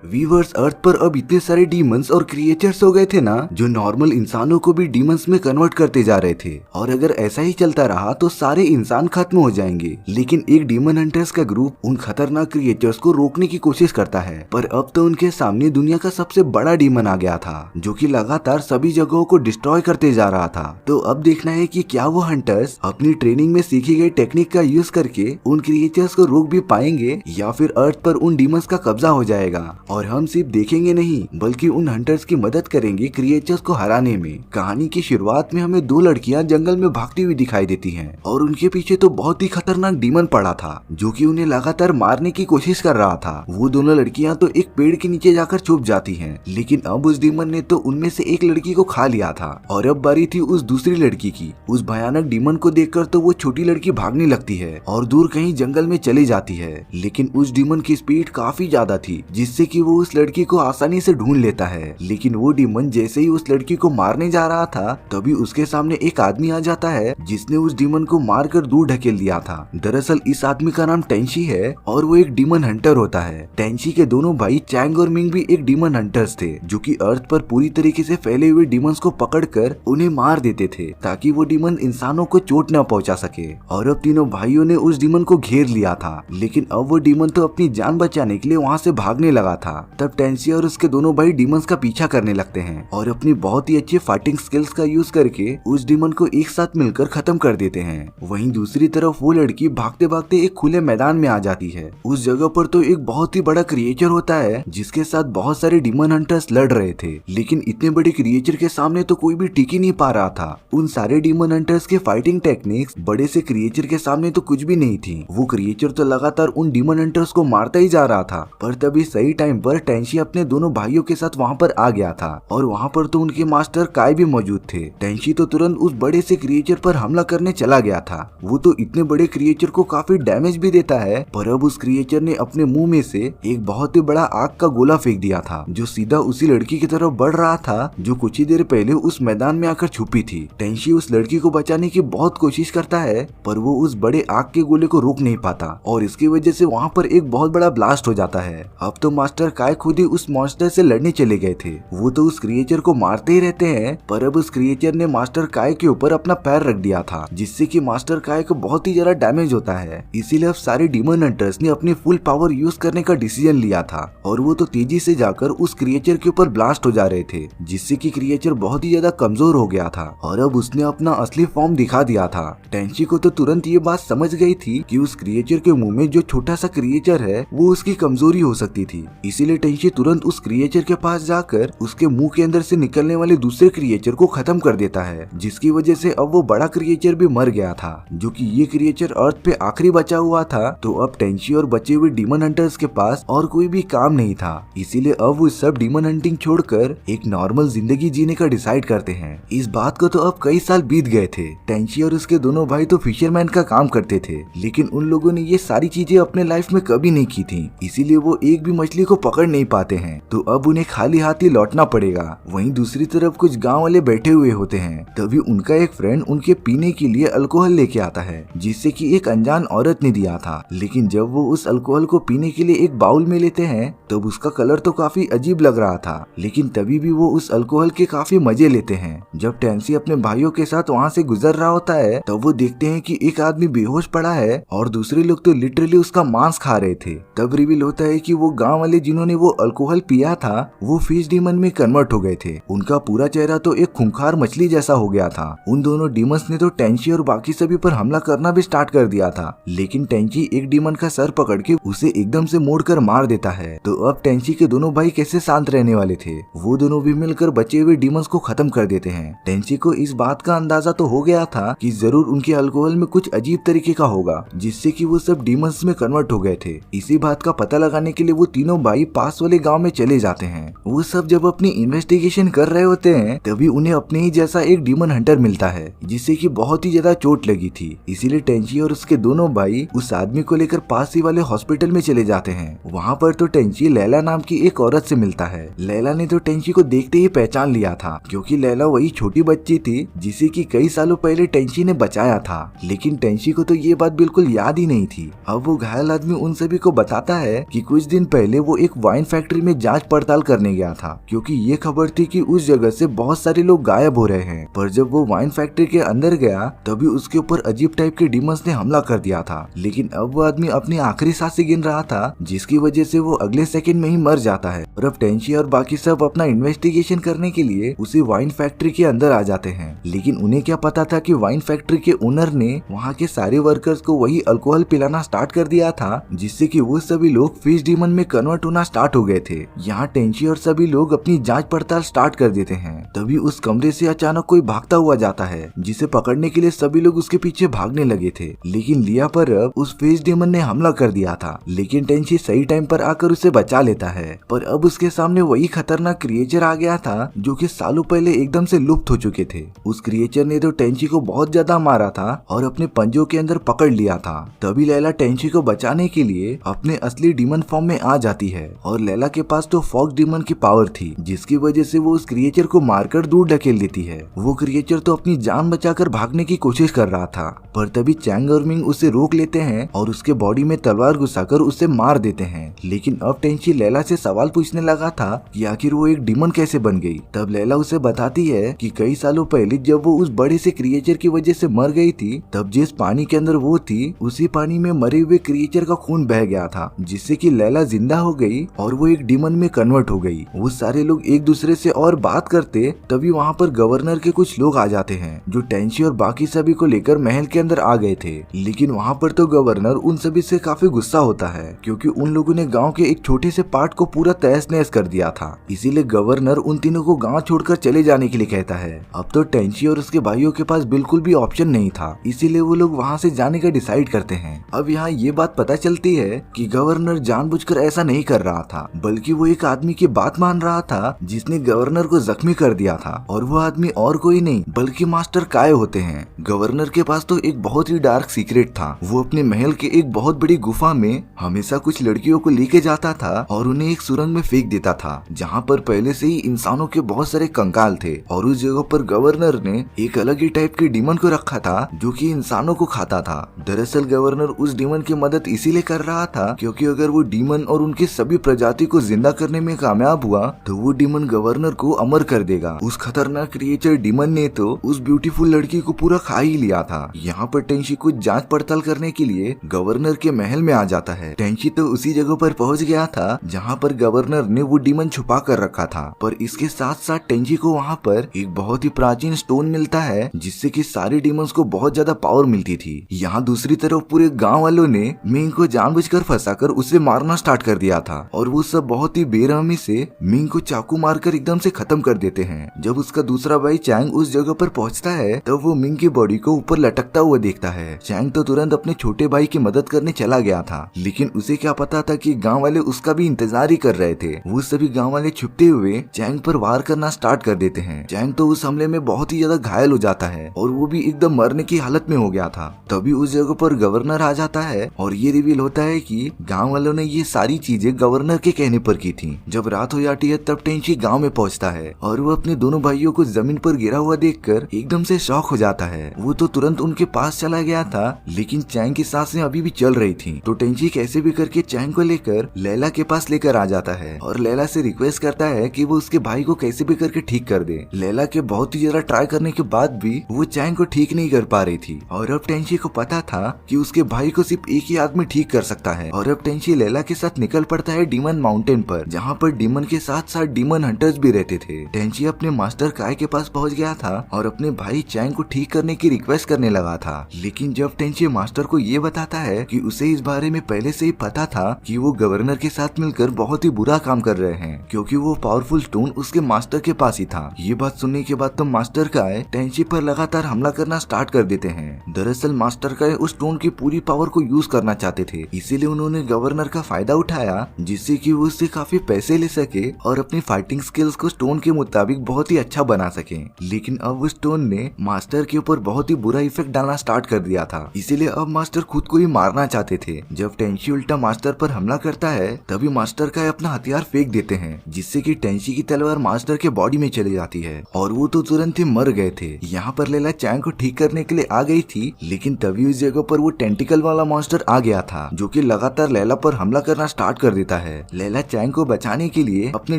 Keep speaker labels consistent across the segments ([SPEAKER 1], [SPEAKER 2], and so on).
[SPEAKER 1] Viewers, अर्थ पर अब इतने सारे डीमंस और क्रिएचर्स हो गए थे ना, जो नॉर्मल इंसानों को भी डीमंस में कन्वर्ट करते जा रहे थे। और अगर ऐसा ही चलता रहा तो सारे इंसान खत्म हो जाएंगे। लेकिन एक डीमन हंटर्स का ग्रुप उन खतरनाक क्रिएचर्स को रोकने की कोशिश करता है, पर अब तो उनके सामने दुनिया का सबसे बड़ा डीमन आ गया था, जो कि लगातार सभी जगहों को डिस्ट्रॉय करते जा रहा था। तो अब देखना है कि क्या वो हंटर्स अपनी ट्रेनिंग में सीखी गई टेक्निक का यूज करके उन क्रिएचर्स को रोक भी पाएंगे, या फिर अर्थ पर उन डीमंस का कब्जा हो जाएगा और हम सिर्फ देखेंगे नहीं बल्कि उन हंटर्स की मदद करेंगे क्रिएचर्स को हराने में। कहानी की शुरुआत में हमें दो लड़कियां जंगल में भागती हुई दिखाई देती हैं और उनके पीछे तो बहुत ही खतरनाक डीमन पड़ा था, जो कि उन्हें लगातार मारने की कोशिश कर रहा था। वो दोनों लड़कियां तो एक पेड़ के नीचे जाकर छुप जाती हैं, लेकिन अब उस डीमन ने तो उनमें से एक लड़की को खा लिया था और अब बारी थी उस दूसरी लड़की की। उस भयानक डीमन को देखकर तो वो छोटी लड़की भागने लगती है और दूर कहीं जंगल में चली जाती है, लेकिन उस डीमन की स्पीड काफी ज्यादा थी, जिससे कि वो उस लड़की को आसानी से ढूंढ लेता है। लेकिन वो डीमन जैसे ही उस लड़की को मारने जा रहा था, तभी उसके सामने एक आदमी आ जाता है जिसने उस डीमन को मारकर दूर ढकेल दिया था। दरअसल इस आदमी का नाम टेंशी है और वो एक डीमन हंटर होता है। टेंशी के दोनों भाई चैंग और मिंग भी एक डीमन हंटर्स थे, जो कि अर्थ पर पूरी तरीके से फैले हुए डीमंस को पकड़कर उन्हें मार देते थे, ताकि वो डीमन इंसानों को चोट न पहुंचा सके। और अब तीनों भाइयों ने उस डीमन को घेर लिया था, लेकिन अब वो डीमन तो अपनी जान बचाने के लिए वहाँ से भागने लगा था। तब टेंशी और उसके दोनों भाई डीमंस का पीछा करने लगते हैं और अपनी बहुत ही अच्छी फाइटिंग स्किल्स का यूज करके उस डीमन को एक साथ मिलकर खत्म कर देते हैं। वहीं दूसरी तरफ वो लड़की भागते भागते एक खुले मैदान में आ जाती है। उस जगह पर तो एक बहुत ही बड़ा क्रिएचर होता है, जिसके साथ बहुत सारे डीमन हंटर्स लड़ रहे थे, लेकिन इतने बड़े क्रिएचर के सामने तो कोई भी टिक ही नहीं पा रहा था। उन सारे डीमन हंटर्स के फाइटिंग टेक्निक्स बड़े से क्रिएचर के सामने तो कुछ भी नहीं थी। वो क्रिएचर तो लगातार उन डीमन हंटर्स को मारता ही जा रहा था। पर तभी सही टाइम पर टेंशी अपने दोनों भाइयों के साथ वहाँ पर आ गया था और वहाँ पर तो उनके मास्टर काय भी मौजूद थे। टेंशी तो तुरंत उस बड़े से क्रिएचर पर हमला करने चला गया था। वो तो इतने बड़े क्रिएचर को काफी डैमेज भी देता है, पर अब उस क्रिएचर ने अपने मुंह में से एक बहुत ही बड़ा आग का गोला फेंक दिया था, जो सीधा उसी लड़की की तरफ बढ़ रहा था, जो कुछ ही देर पहले उस मैदान में आकर छुपी थी। टेंशी उस लड़की को बचाने की बहुत कोशिश करता है, पर वो उस बड़े आग के गोले को रोक नहीं पाता और इसकी वजह से वहाँ पर एक बहुत बड़ा ब्लास्ट हो जाता है। अब तो मास्टर काय खुद ही उस मॉन्स्टर से लड़ने चले गए थे। वो तो उस क्रिएचर को मारते ही रहते हैं, पर अब उस क्रिएचर ने मास्टर काय के ऊपर अपना पैर रख दिया था, जिससे कि मास्टर काय को बहुत ही ज्यादा डैमेज होता है। इसीलिए अब सारे डीमन हंटर्स ने अपनी फुल पावर यूज करने का डिसीजन लिया था और वो तो तेजी से जाकर उस क्रिएचर के ऊपर ब्लास्ट हो जा रहे थे, जिससे कि क्रिएचर बहुत ही ज्यादा कमजोर हो गया था और अब उसने अपना असली फॉर्म दिखा दिया था। टेंशी को तो तुरंत ये बात समझ गई थी कि उस क्रिएचर के मुंह में जो छोटा सा क्रिएचर है वो उसकी कमजोरी हो सकती थी। इसीलिए टेंशी तुरंत उस क्रिएचर के पास जाकर उसके मुंह के अंदर से निकलने वाले दूसरे क्रिएचर को खत्म कर देता है, जिसकी वजह से अब वो बड़ा क्रिएचर भी मर गया था, जो कि ये क्रिएचर अर्थ पे आखिरी बचा हुआ था। तो अब टेंशी और बचे हुए डीमन हंटर्स के पास और कोई भी काम नहीं था, इसीलिए अब वो सब डीमन हंटिंग छोड़कर एक नॉर्मल जिंदगी जीने का डिसाइड करते हैं। इस बात को तो अब कई साल बीत गए थे। टेंशी और उसके दोनों भाई तो फिशरमैन का काम करते थे, लेकिन उन लोगों ने ये सारी चीजें अपने लाइफ में कभी नहीं की थी, इसीलिए वो एक भी मछली को पकड़ नहीं पाते हैं। तो अब उन्हें खाली हाथ ही लौटना पड़ेगा। वहीं दूसरी तरफ कुछ गांव वाले बैठे हुए होते हैं, तभी उनका एक फ्रेंड उनके पीने के लिए अल्कोहल लेके आता है, जिससे कि एक अनजान औरत ने दिया था। लेकिन जब वो उस अल्कोहल को पीने के लिए एक बाउल में लेते हैं, तब उसका कलर तो काफी अजीब लग रहा था, लेकिन तभी भी वो उस अल्कोहल के काफी मजे लेते हैं। जब टेंसी अपने भाइयों के साथ वहाँ से गुजर रहा होता है, तब वो देखते हैं कि एक आदमी बेहोश पड़ा है और दूसरे लोग तो लिटरली उसका मांस खा रहे थे। तब रिवील होता है कि वो गांव वाले जिन्होंने वो अल्कोहल पिया था, वो फिश डीमन में कन्वर्ट हो गए थे। उनका पूरा चेहरा तो एक खूंखार मछली जैसा हो गया था। उन दोनों डीमंस ने तो टेंशी और बाकी सभी पर हमला करना भी स्टार्ट कर दिया था, लेकिन टेंशी एक डीमन का सर पकड़ के उसे एकदम से मोड़कर मार देता है। तो अब टेंशी के दोनों भाई कैसे शांत रहने वाले थे, वो दोनों भी मिलकर बचे हुए डीमंस को खत्म कर देते हैं। टेंशी को इस बात का अंदाजा तो हो गया था कि जरूर उनके अल्कोहल में कुछ अजीब तरीके का होगा, जिससे कि वो सब डीमंस में कन्वर्ट हो गए थे। इसी बात का पता लगाने के लिए वो तीनों भाई पास वाले गांव में चले जाते हैं। वो सब जब अपनी इन्वेस्टिगेशन कर रहे होते हैं, तभी उन्हें अपने ही जैसा एक डीमन हंटर मिलता है, जिससे कि बहुत ही ज्यादा चोट लगी थी। इसीलिए टेंशी और उसके दोनों भाई उस आदमी को लेकर पास ही वाले हॉस्पिटल में चले जाते हैं। वहाँ पर तो टेंशी लैला नाम की एक औरत से मिलता है। लैला ने तो टेंशी को देखते ही पहचान लिया था, क्योंकि लैला वही छोटी बच्ची थी जिसे कि कई सालों पहले टेंशी ने बचाया था। लेकिन टेंशी को तो ये बात बिल्कुल याद ही नहीं थी। अब वो घायल आदमी उन सभी को बताता है कि कुछ दिन पहले वो एक वाइन फैक्ट्री में जांच पड़ताल करने गया था, क्योंकि ये खबर थी कि उस जगह से बहुत सारे लोग गायब हो रहे हैं। पर जब वो वाइन फैक्ट्री के अंदर गया तभी उसके ऊपर अजीब टाइप के डीमंस ने हमला कर दिया था। लेकिन अब वो आदमी अपनी आखिरी सांसें गिन रहा था, जिसकी वजह से वो अगले सेकंड में ही मर जाता है। और अब टेंची और बाकी सब अपना इन्वेस्टिगेशन करने के लिए उसी वाइन फैक्ट्री के अंदर आ जाते हैं। लेकिन उन्हें क्या पता था कि वाइन फैक्ट्री के ओनर ने वहाँ के सारे वर्कर्स को वही अल्कोहल पिलाना स्टार्ट कर दिया था, जिससे कि वो सभी लोग फिश डीमन में कन्वर्ट होना स्टार्ट हो गए थे। यहाँ टेंची और सभी लोग अपनी जांच पड़ताल स्टार्ट कर देते हैं। तभी उस कमरे से अचानक कोई भागता हुआ जाता है, जिसे पकड़ने के लिए सभी लोग उसके पीछे भागने लगे थे। लेकिन लिया पर अब उस फिश डीमन ने हमला कर दिया था, लेकिन टेंची सही टाइम पर आकर उसे बचा लेता है। पर अब उसके सामने वही खतरनाक क्रिएचर आ गया था जो कि सालों पहले एकदम से लुप्त हो चुके थे। उस क्रिएचर ने तो टेंची को बहुत ज्यादा मारा था और अपने पंजों के अंदर पकड़ लिया था। तभी लैला टेंची को बचाने के लिए अपने असली डीमन फॉर्म में आ जाती है और लैला के पास तो फॉक्स डीमन की पावर थी, जिसकी वजह से वो उस क्रिएचर को मारकर दूर ढकेल देती है। वो क्रिएचर तो अपनी जान बचाकर भागने की कोशिश कर रहा था, पर तभी चैंग और मिंग उसे रोक लेते हैं और उसके बॉडी में तलवार घुसाकर उसे मार देते हैं। लेकिन अब टेंची लैला से सवाल पूछने लगा था कि आखिर वो एक डीमन कैसे बन गई। तब लैला उसे बताती है कि कई सालों पहले जब वो उस बड़े से क्रिएचर की वजह से मर गई थी, तब जिस पानी के अंदर वो थी उसी पानी में मरे हुए क्रिएचर का खून बह गया था, जिससे कि लैला जिंदा हो गई और वो एक डीमन में कन्वर्ट हो गई। वो सारे लोग एक दूसरे से और बात करते, तभी वहाँ पर गवर्नर के कुछ लोग आ जाते हैं जो टेंची और बाकी सभी को लेकर महल के अंदर आ गए थे। लेकिन वहाँ पर तो गवर्नर उन सभी से काफी गुस्सा होता है, क्योंकि उन लोगों ने गाँव के एक छोटे से पार्ट को पूरा तहस नहस कर दिया था। इसीलिए गवर्नर उन तीनों को गाँव छोड़कर चले जाने के लिए कहता है। अब तो टेंची और उसके भाइयों के पास बिल्कुल भी ऑप्शन नहीं था, इसीलिए वो लोग वहाँ से जाने का डिसाइड करते हैं। अब यहाँ ये बात पता चलती है कि गवर्नर जानबूझकर ऐसा नहीं कर रहा था, बल्कि वो एक आदमी की बात मान रहा था जिसने गवर्नर को जख्मी कर दिया था। और वो आदमी और कोई नहीं बल्कि मास्टर काय होते हैं। गवर्नर के पास तो एक बहुत ही डार्क सीक्रेट था। वो अपने महल के एक बहुत बड़ी गुफा में हमेशा कुछ लड़कियों को लेके जाता था और उन्हें एक सुरंग में फेंक देता था, जहाँ पर पहले से ही इंसानों के बहुत सारे कंकाल थे। और उस जगह पर गवर्नर ने एक अलग ही टाइप के डीमन को रखा था जो कि इंसानों को खाता था। दरअसल गवर्नर उस डीमन की मदद इसीलिए कर रहा था क्योंकि अगर वो डीमन और उनकी सभी प्रजाति को जिंदा करने में कामयाब हुआ तो वो डीमन गवर्नर को अमर कर देगा। उस खतरनाक क्रिएचर डीमन ने तो उस ब्यूटीफुल लड़की को पूरा खा ही लिया था। यहाँ पर टेंशी कुछ जांच पड़ताल करने के लिए गवर्नर के महल में आ जाता है। टेंशी तो उसी जगह पर पहुँच गया था जहाँ पर गवर्नर ने वो डीमन छुपा कर रखा था। पर इसके साथ साथ टेंशी को वहाँ पर एक बहुत ही प्राचीन स्टोन मिलता है, जिससे कि सारे डीमंस को बहुत ज्यादा पावर मिलती थी। यहाँ दूसरी तरफ पूरे गांव वालों ने मिंग को जानबूझकर फंसाकर उसे मारना स्टार्ट कर दिया था और वो सब बहुत ही बेरहमी से मिंग को चाकू मारकर एकदम से खत्म कर देते हैं। जब उसका दूसरा भाई चैंग उस जगह पर पहुंचता है तब वो मिंग की बॉडी को ऊपर लटकता हुआ देखता है। चैंग तो तुरंत अपने छोटे भाई की मदद करने चला गया था, लेकिन उसे क्या पता था कि गाँव वाले उसका भी इंतजार ही कर रहे थे। वो सभी गाँव वाले छुपते हुए चैंग पर वार करना स्टार्ट कर देते हैं। चैंग तो उस हमले में बहुत ही ज्यादा घायल हो जाता है और वो भी एकदम मरने की हालत में हो गया था। तभी उस जगह पर गवर्नर आ जाता है और ये रिवील होता है कि गांव वालों ने ये सारी चीजें गवर्नर के कहने पर की थी। जब रात हो जाती है तब टेंशी गांव में पहुंचता है और वो अपने दोनों भाइयों को जमीन पर गिरा हुआ देखकर एकदम से शॉक हो जाता है। वो तो तुरंत उनके पास चला गया था, लेकिन चैंग की सांसें अभी भी चल रही थी। तो टेंशी कैसे भी करके चैंग को लेकर लैला के पास लेकर आ जाता है और लैला से रिक्वेस्ट करता है कि वो उसके भाई को कैसे भी करके ठीक कर दे। लैला के बहुत ही ज्यादा ट्राई करने के बाद भी वो चैंग को ठीक नहीं कर पा रही थी और अब टेंशी को पता था कि उसके भाई को सिर्फ एक ही आदमी ठीक कर सकता है। और अब टेंशी लैला के साथ निकल पड़ता है डीमन माउंटेन पर, जहाँ पर डीमन के साथ साथ डीमन हंटर्स भी रहते थे। टेंशी अपने मास्टर काय के पास पहुँच गया था और अपने भाई चैंग को ठीक करने की रिक्वेस्ट करने लगा था। लेकिन जब टेंशी मास्टर को ये बताता है कि उसे इस बारे में पहले से ही पता था कि वो गवर्नर के साथ मिलकर बहुत ही बुरा काम कर रहे हैं, क्योंकि वो पावरफुल स्टोन उसके मास्टर के पास ही था। ये बात सुनने के बाद तो मास्टर काय टेंशी पर लगातार हमला करना स्टार्ट कर देते हैं। दरअसल मास्टर काय उस स्टोन की पूरी पावर को यूज करना चाहते थे, इसीलिए उन्होंने गवर्नर का फायदा उठाया जिससे कि वो उससे काफी पैसे ले सके और अपनी फाइटिंग स्किल्स को स्टोन के मुताबिक बहुत ही अच्छा बना सके। लेकिन अब उस स्टोन ने मास्टर के ऊपर बहुत ही बुरा इफेक्ट डालना स्टार्ट कर दिया था, इसीलिए अब मास्टर खुद को ही मारना चाहते थे। जब टेंशी उल्टा मास्टर पर हमला करता है तभी मास्टर काय अपना हथियार फेंक देते हैं, जिससे कि टेंशी की तलवार मास्टर के बॉडी में चली जाती है और वो तो तुरंत ही मर गए थे। यहाँ पर लैला चैंग को ठीक करने के लिए आ गई थी, लेकिन तभी उस जगह पर वो टेंटिकल वाला मॉन्स्टर आ गया था जो कि लगातार लैला पर हमला करना स्टार्ट कर देता जाता है। लैला चैंग को बचाने के लिए अपने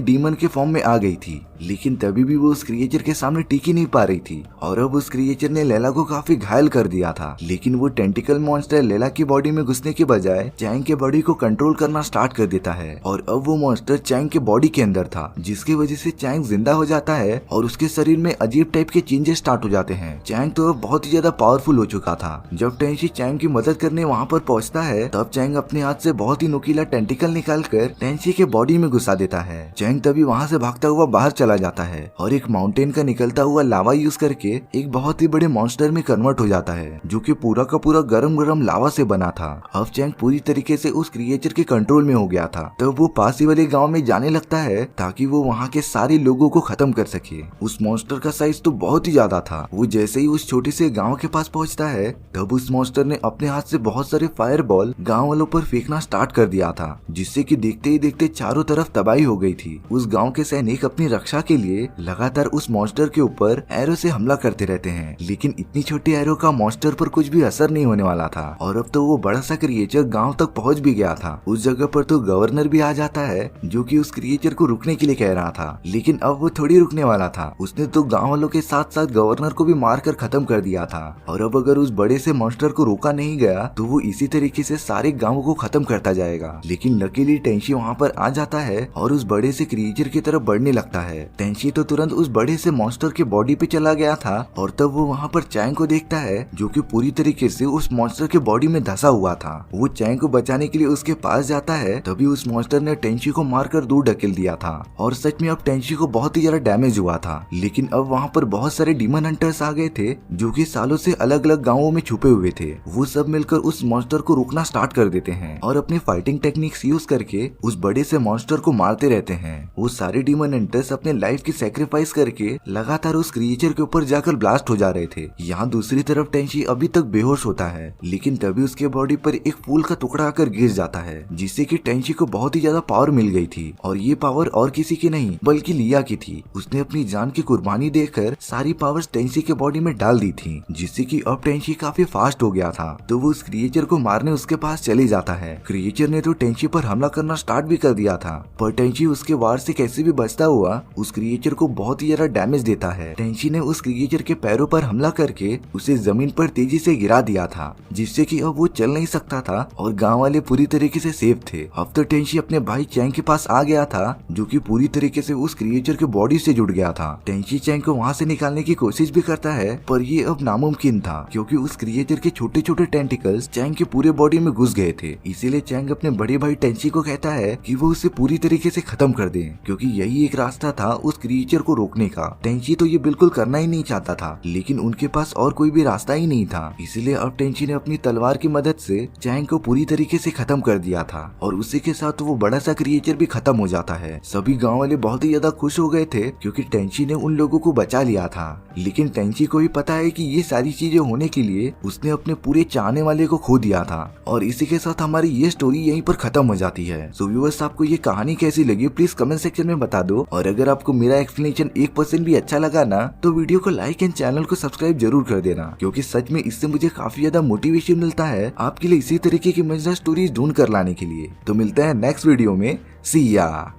[SPEAKER 1] डीमन के फॉर्म में आ गई थी, लेकिन तभी भी वो उस क्रिएचर के सामने टिक ही नहीं पा रही थी और अब उस क्रिएचर ने लैला को काफी घायल कर दिया था। लेकिन वो टेंटिकल मॉन्स्टर लैला की बॉडी में घुसने के बजाय चैंग के बॉडी को कंट्रोल करना स्टार्ट कर देता है और अब वो मॉन्स्टर चैंग के बॉडी के अंदर था, जिसकी वजह से चैंग जिंदा हो जाता है और उसके शरीर में अजीब टाइप के चेंजेस स्टार्ट हो जाते हैं। चैंग तो अब बहुत ही ज्यादा पावरफुल हो चुका था। जब टेंशी चैंग की मदद करने वहाँ पर पहुँचता है तब चैंग अपने हाथ से बहुत ही नुकीला टेंटिकल निकाल कर टेंशी के बॉडी में घुसा देता है। चैंग तभी वहाँ से भागता हुआ बाहर चला जाता है और एक माउंटेन का निकलता हुआ लावा यूज करके एक बहुत ही बड़े मॉन्स्टर में कन्वर्ट हो जाता है, जो कि पूरा का पूरा गरम गरम लावा से बना था। अब चैंग पूरी तरीके से उस क्रिएचर के कंट्रोल में हो गया था। तब वो पास ही वाले गाँव में जाने लगता है ताकि वो वहाँ के सारे लोगों को खत्म कर सके। उस मॉन्स्टर का साइज तो बहुत ही ज्यादा था। वो जैसे ही उस छोटे से गाँव के पास पहुँचता है तब उस मॉन्स्टर ने अपने हाथ से बहुत सारे फायर बॉल गाँव वालों पर फेंकना स्टार्ट कर दिया था, जिससे कि देखते ही देखते चारों तरफ तबाही हो गई थी। उस गांव के सैनिक अपनी रक्षा के लिए लगातार उस मॉन्स्टर के ऊपर एरो से हमला करते रहते हैं, लेकिन इतनी छोटी एरो का मॉन्स्टर पर कुछ भी असर नहीं होने वाला था और अब तो वो बड़ा सा क्रिएचर गांव तक पहुंच भी गया था। उस जगह पर तो गवर्नर भी आ जाता है, जो कि उस क्रिएचर को रुकने के लिए कह रहा था, लेकिन अब वो थोड़ी रुकने वाला था। उसने तो गाँव वालों के साथ साथ गवर्नर को भी मार कर खत्म कर दिया था और अब अगर उस बड़े से मॉन्स्टर को रोका नहीं गया तो वो इसी तरीके से सारे गाँव को खत्म करता जाएगा। लेकिन लकीली टेंशी वहाँ पर आ जाता है और उस बड़े से क्रिएचर की तरफ बढ़ने लगता है। टेंशी तो तुरंत उस बड़े से मॉन्स्टर के बॉडी पे चला गया था और तब वो वहाँ पर चैंग को देखता है, जो कि पूरी तरीके से उस मॉन्स्टर के बॉडी में धंसा हुआ था। वो चैंग को बचाने के लिए उसके पास जाता है, तभी उस मॉन्स्टर ने टेंशी को मारकर दूर ढकेल दिया था और सच में अब टेंशी को बहुत ही ज्यादा डैमेज हुआ था। लेकिन अब वहाँ पर बहुत सारे डीमन हंटर्स आ गए थे, जो कि सालों से अलग अलग गाँवों में छुपे हुए थे। वो सब मिलकर उस मॉन्स्टर को रोकना स्टार्ट कर देते हैं और अपनी फाइटिंग टेक्निक्स यूज करके उस बड़े से मॉन्स्टर को मारते रहते हैं। वो सारे डीमन हंटर्स अपने लाइफ की सैक्रिफाइस करके लगातार उस क्रिएचर के ऊपर जाकर ब्लास्ट हो जा रहे थे। यहाँ दूसरी तरफ टेंशी अभी तक बेहोश होता है, लेकिन तभी उसके बॉडी पर एक फूल का टुकड़ा आकर गिर जाता है, जिससे कि टेंशी को बहुत ही ज्यादा पावर मिल गई थी और ये पावर और किसी की नहीं बल्कि लिया की थी। उसने अपनी जान की कुर्बानी देकर सारी पावर्स टेंशी के बॉडी में डाल दी थी, जिससे कि अब टेंशी काफी फास्ट हो गया था। तो वो उस क्रिएचर को मारने उसके पास चले जाता है। क्रिएचर ने तो टेंशी पर हमला करना स्टार्ट भी कर दिया था, पर टेंशी उसके वार से कैसे भी बचता हुआ उस क्रिएचर को बहुत ही ज्यादा डैमेज देता है। टेंशी ने उस क्रिएचर के पैरों पर हमला करके उसे जमीन पर तेजी से गिरा दिया था, जिससे कि अब वो चल नहीं सकता था और गांव वाले पूरी तरीके से सेफ थे। अब तो टेंशी अपने भाई चैंग के पास आ गया था, जो कि पूरी तरीके से उस क्रिएचर के बॉडी से जुड़ गया था। टेंशी चैंग को वहाँ से निकालने की कोशिश भी करता है, पर ये अब नामुमकिन था, क्योंकि उस क्रिएचर के छोटे छोटे टेंटिकल्स चैंग के पूरे बॉडी में घुस गए थे। इसीलिए चैंग अपने बड़े भाई टेंशी को कहता है कि वो उसे पूरी तरीके से खत्म कर दे, क्योंकि यही एक रास्ता था उस क्रिएचर को रोकने का। टेंशी तो ये बिल्कुल करना ही नहीं चाहता था, लेकिन उनके पास और कोई भी रास्ता ही नहीं था। इसलिए अब टेंशी ने अपनी तलवार की मदद से चैंग को पूरी तरीके से खत्म कर दिया था और उसी के साथ वो बड़ा सा क्रिएचर भी खत्म हो जाता है। सभी गाँव वाले बहुत ही ज्यादा खुश हो गए थे, क्योंकि टेंशी ने उन लोगों को बचा लिया था। लेकिन टेंशी को भी पता है कि ये सारी चीजें होने के लिए उसने अपने पूरे चाहने वाले को खो दिया था। और इसी के साथ हमारी ये स्टोरी यहीं पर खत्म हो जाती है। सो व्यूअर्स, आपको ये कहानी कैसी लगी प्लीज कमेंट सेक्शन में बता दो, और अगर आपको मेरा एक्सप्लेनेशन 1% भी अच्छा लगा ना तो वीडियो को लाइक एंड चैनल को सब्सक्राइब जरूर कर देना, क्योंकि सच में इससे मुझे काफी ज्यादा मोटिवेशन मिलता है आपके लिए इसी तरीके की मजेदार स्टोरीज ढूंढ कर लाने के लिए। तो मिलते हैं नेक्स्ट वीडियो में। सी या।